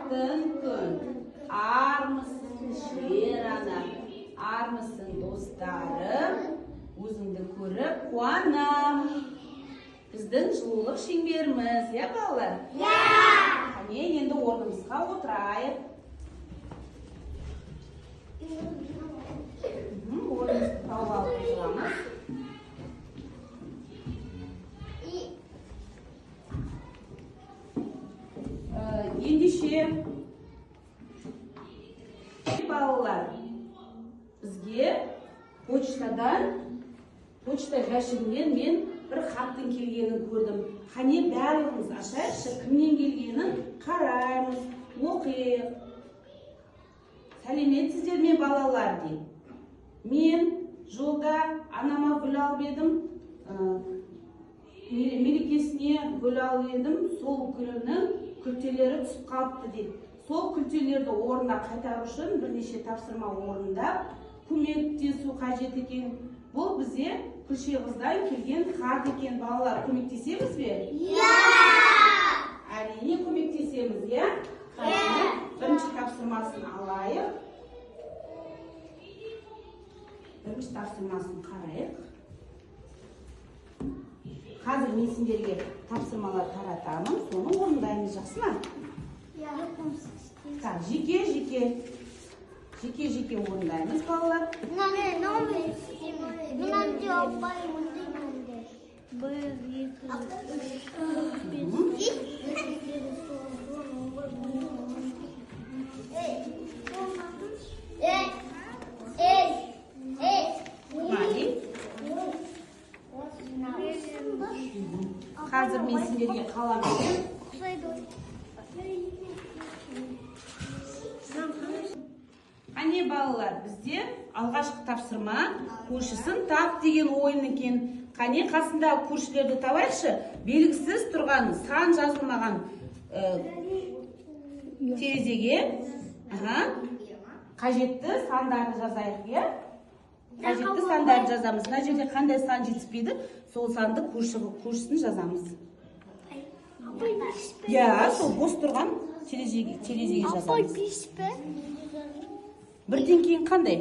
алтын күн, армысың жер ана, армысың достарым, өзіңді көріп қуанам. Біздің жылулық шеңберіміз, балалар? Қане, енді орнымызға отырайық. Орнымызды тауып алып отырамыз. Ендеше, балалар, бізге почта жәшігінен мен бір хаттың келгенін көрдім. Қане барлығымыз ашайықшы, кімнен келгенін қараймыз, оқиық. Сәлеметсіздер ме балалар деймін. Мен жолда анама гүл алып едім, мерекесіне гүл алып едім, сол гүлінің күлтелері түсіп қалыпты дейді. Сол күлтелерді орнына қайтару үшін бірнеше тапсырма орындап, көмектесу қажет екен. Бұл бізде күлше қыздан келген хат екен. Балалар, көмектесеміз бе? Әрине көмектесеміз, Бірінші тапсырмасын алайық. Бірінші тапсырмасын қарайық. Қазір мен сендерге тапсырмалар таратамын, соны орындаймыз, жақсы ма? Так, жеке орындаймыз, балалар. Қазір мен сендерге қалам беремін. Қане балалар, бізде алғашқы тапсырма көршісін тап деген ойын екен. Қане қасындағы көршілерді табайықшы, белгісіз тұрған сан жазылмаған терезеге қажетті сандарды жазайық, Қажетті сандарды жазамыз. Мына жерде қандай сан жетіспейді, сол санды көршісін жазамыз. Сол бос тұрған терезеге жазамыз. Бірден кейін қандай?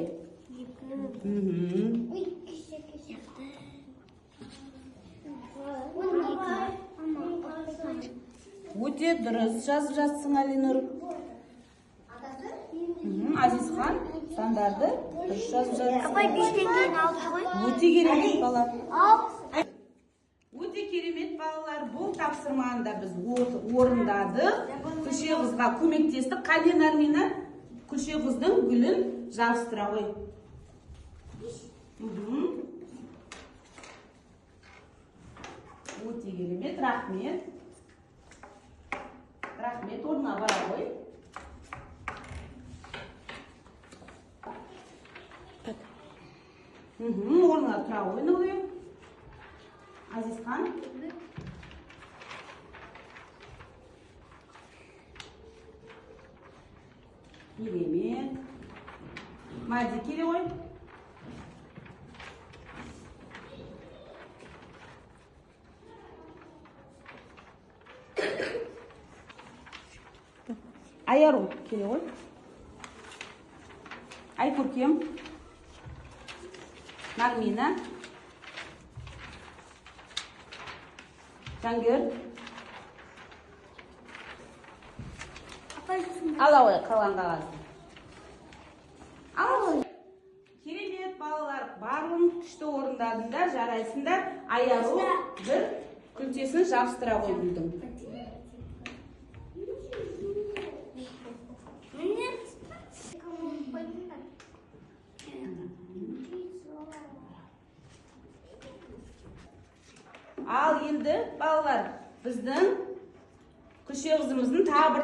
Өте дұрыс жазып жатсың, Алинұр. Азизхан сандарды дұрыс жазып жатсың. Өте керемет, балалар. Өте керемет, балалар. Бұл тапсырманы да біз орындадық. Күлше қызға көмектестік. Қайден Армина? Күлше қыздың гүлін жабыстыра ғой. Өте керемет, рахмет. Рахмет, орнына бара ғой. Орнына тұра ойны ғой. Азизхан. Керемет. Мади, келе ғой. Айару, келе ғой. Айкөркем. Нармина. Жангер. Ала ой, қалған қағазды. Керемет, балалар, барлығын күшті орындадыңдар, жарайсыңдар. Айару бір күлтесін жабыстыра ғой білдің. Ал енді, балалар, біздің күлше қызымыздың тағы бір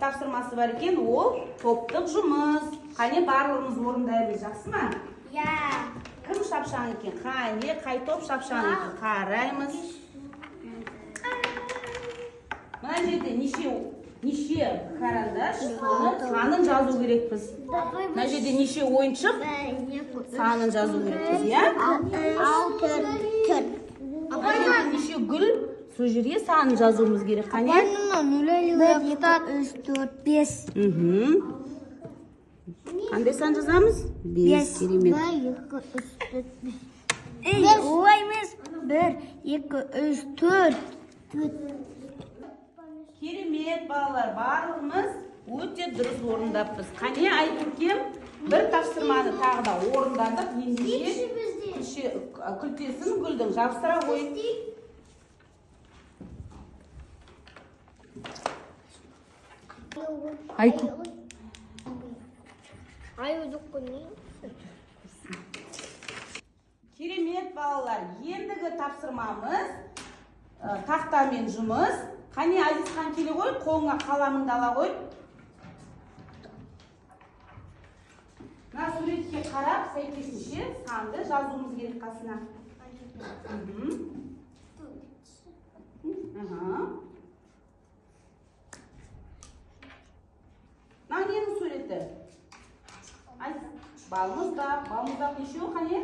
тапсырмасы бар екен, ол топтық жұмыс. Қане барлығымыз орындаймыз, жақсы ма? Кім шапшаң екен? Қане, қай топ шапшаң екен? Қараймыз. Мына жерде неше карандаш, санын жазу керекпіз. Мына жерде неше ойыншық, санын жазу керекпіз, Алты. Неше гүл, сол жерге санын жазуымыз керек. Қане? 1, 2, 3, 4, 5. Қандай сан жазамыз? 5. Керемет. 1, 2, 3, 4, 5. Ей, олай емес. 1, 2, 3, 4. Керемет балалар, барлығымыз өте дұрыс орындаппыз. Қане, Айкөркем бір тапсырманы тағы да орындадық. Ендеше күлтесін гүлдің жабыстыра қой. Керемет балалар, ендігі тапсырмамыз тақтамен жұмыс. Қане, Азизхан, келе қой, қолыңа қаламыңды ала қой. Мына суретке қарап, сәйкесінше санды жазуымыз керек қасына. Мына ненің суреті? Балмұздақ. Балмұздақ нешеу, қане?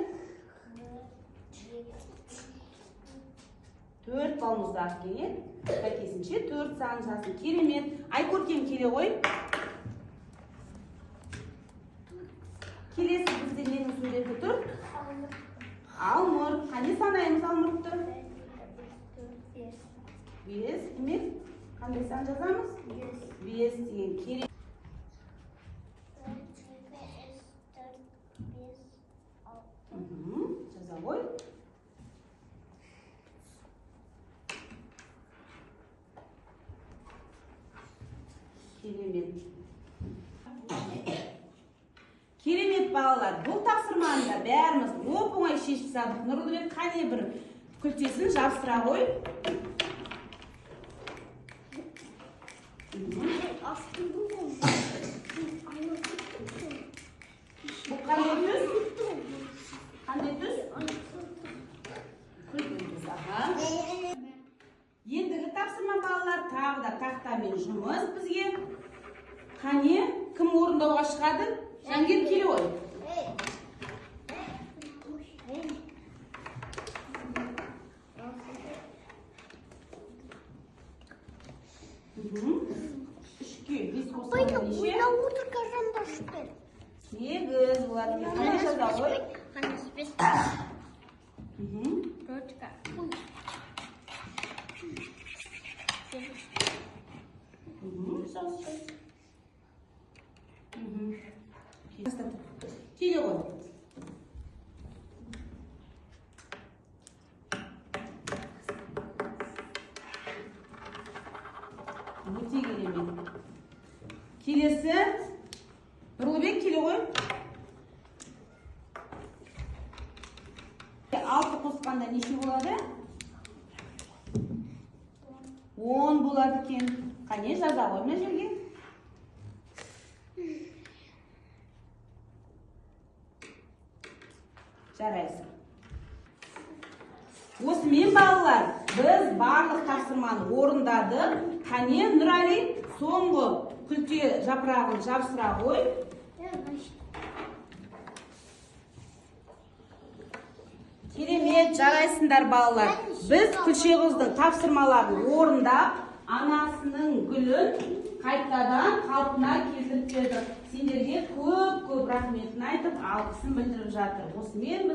4 балмұздақ екен. Сәйкесінше 4 санын жазсын. Керемет. Айкөркем, келе қой. Келесі бізде ненің суреті тұр? Алмұрт. Қане санаймыз алмұртты? 5. Демек, қандай сан жазамыз? 5 деген керек. Жаза қой. Керемет балалар, бұл тапсырманы бәріміз оп-оңай шешіп салдық. Нұрдыбек, қане бір күлтесін жабыстыра қой. Бұл қандай түс? Қандай түс? Күлген түс. Ендігі тапсырма балалар, тағы да тақтамен жұмыс бізге. Қане, кім орындауға шығады? Жангел, келе ой. Үшке, 5 қосқанда неше? Утырка жамбаш бер. 8 болады. Қане жаза ғой? Келе ғой. Өте керемет. Келесі Нұрлыбек, келе ғой. 6 қосқанда неше болады? 10 болады екен. Қане жаза ғой мына жерге? Жарайсың. Осымен балалар, біз барлық тапсырманы орындадық. Қане, Нұрали, соңғы күлте жапырағын жабыстыра қой. Керемет, жарайсыңдар балалар. Біз Күлшеғыздың тапсырмаларын орындап, анасының гүлін қайтадан қалпына келтіріп бердік. Сендерге көп рахметін айтып, алғысын білдіріп жатыр. Осымен